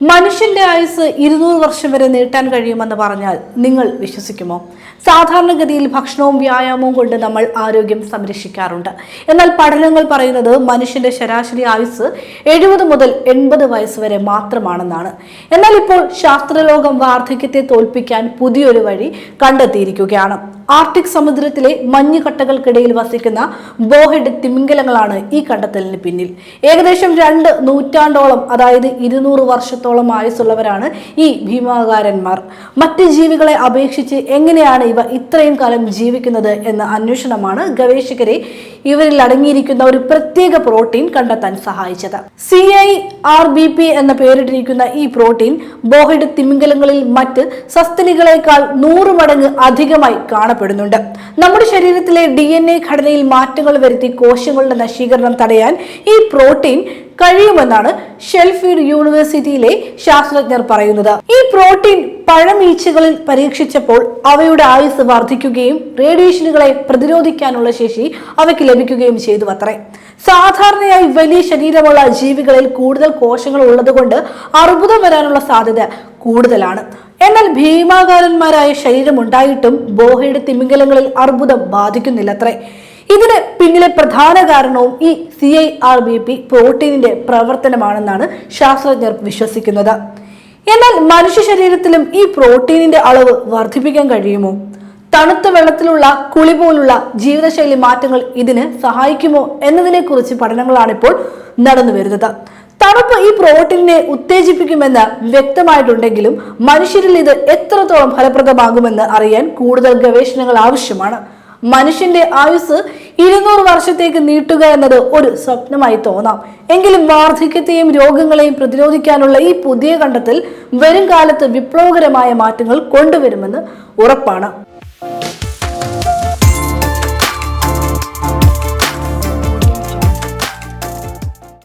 മനുഷ്യന്റെ ആയുസ് 200 വർഷം വരെ നീട്ടാൻ കഴിയുമെന്ന് പറഞ്ഞാൽ നിങ്ങൾ വിശ്വസിക്കുമോ? സാധാരണഗതിയിൽ ഭക്ഷണവും വ്യായാമവും കൊണ്ട് നമ്മൾ ആരോഗ്യം സംരക്ഷിക്കാറുണ്ട്. എന്നാൽ പഠനങ്ങൾ പറയുന്നത് മനുഷ്യന്റെ ശരാശരി ആയുസ് 70 മുതൽ 80 വയസ്സ് വരെ മാത്രമാണെന്നാണ്. എന്നാൽ ഇപ്പോൾ ശാസ്ത്രലോകം വാർദ്ധക്യത്തെ തോൽപ്പിക്കാൻ പുതിയൊരു വഴി കണ്ടെത്തിയിരിക്കുകയാണ്. ആർട്ടിക് സമുദ്രത്തിലെ മഞ്ഞുകട്ടകൾക്കിടയിൽ വസിക്കുന്ന ബോഹെഡ് തിമിംഗലങ്ങളാണ് ഈ കണ്ടെത്തലിന് പിന്നിൽ. ഏകദേശം 2 നൂറ്റാണ്ടോളം, അതായത് 200 വർഷത്തോളം ആയുസ്സുള്ളവരാണ് ഈ ഭീമാകാരന്മാർ. മറ്റ് ജീവികളെ അപേക്ഷിച്ച് എങ്ങനെയാണ് ഇവ ഇത്രയും കാലം ജീവിക്കുന്നത് എന്ന അന്വേഷണമാണ് ഗവേഷകരെ ഇവരിൽ അടങ്ങിയിരിക്കുന്ന ഒരു പ്രത്യേക പ്രോട്ടീൻ കണ്ടെത്താൻ സഹായിച്ചത്. CIRBP എന്ന പേരിട്ടിരിക്കുന്ന ഈ പ്രോട്ടീൻ ബോഹെഡ് തിമിംഗലങ്ങളിൽ മറ്റ് സസ്തനികളെക്കാൾ 100 മടങ്ങ് അധികമായി കാണപ്പെടുന്നുണ്ട്. നമ്മുടെ ശരീരത്തിലെ DNA ഘടനയിൽ മാറ്റങ്ങൾ വരുത്തി കോശങ്ങളുടെ നശീകരണം തടയാൻ ഈ പ്രോട്ടീൻ കഴിയുമെന്നാണ് ഷെൽഫീൽഡ് യൂണിവേഴ്സിറ്റിയിലെ ശാസ്ത്രജ്ഞർ പറയുന്നത്. ഈ പ്രോട്ടീൻ പഴമീച്ചകളിൽ പരീക്ഷിച്ചപ്പോൾ അവയുടെ ആയുസ് വർദ്ധിക്കുകയും റേഡിയേഷനുകളെ പ്രതിരോധിക്കാനുള്ള ശേഷി അവയ്ക്ക് ലഭിക്കുകയും ചെയ്തു അത്രേ. സാധാരണയായി വലിയ ശരീരമുള്ള ജീവികളിൽ കൂടുതൽ കോശങ്ങൾ ഉള്ളതുകൊണ്ട് അർബുദം വരാനുള്ള സാധ്യത കൂടുതലാണ്. എന്നാൽ ഭീമാകാരന്മാരായ ശരീരമുണ്ടായിട്ടും ബോഹെഡ് തിമിംഗലങ്ങളിൽ അർബുദം ബാധിക്കുന്നില്ലത്രേ. ഇതിന് പിന്നിലെ പ്രധാന കാരണവും ഈ CIRBP പ്രോട്ടീനിന്റെ പ്രവർത്തനമാണെന്നാണ് ശാസ്ത്രജ്ഞർ വിശ്വസിക്കുന്നത്. എന്നാൽ മനുഷ്യ ശരീരത്തിലും ഈ പ്രോട്ടീനിന്റെ അളവ് വർദ്ധിപ്പിക്കാൻ കഴിയുമോ? തണുത്ത വെള്ളത്തിലുള്ള കുളി പോലുള്ള ജീവിതശൈലി മാറ്റങ്ങൾ ഇതിന് സഹായിക്കുമോ എന്നതിനെ കുറിച്ച് പഠനങ്ങളാണ് ഇപ്പോൾ നടന്നു വരുന്നത്. തണുപ്പ് ഈ പ്രോട്ടീനെ ഉത്തേജിപ്പിക്കുമെന്ന് വ്യക്തമായിട്ടുണ്ടെങ്കിലും മനുഷ്യരിൽ ഇത് എത്രത്തോളം ഫലപ്രദമാകുമെന്ന് അറിയാൻ കൂടുതൽ ഗവേഷണങ്ങൾ ആവശ്യമാണ്. മനുഷ്യന്റെ ആയുസ് 200 വർഷത്തേക്ക് നീട്ടുക എന്നത് ഒരു സ്വപ്നമായി തോന്നാം. എങ്കിലും വാർദ്ധക്യത്തെയും രോഗങ്ങളെയും പ്രതിരോധിക്കാനുള്ള ഈ പുതിയ കണ്ടെത്തൽ വരും കാലത്ത് വിപ്ലവകരമായ മാറ്റങ്ങൾ കൊണ്ടുവരുമെന്ന് ഉറപ്പാണ്.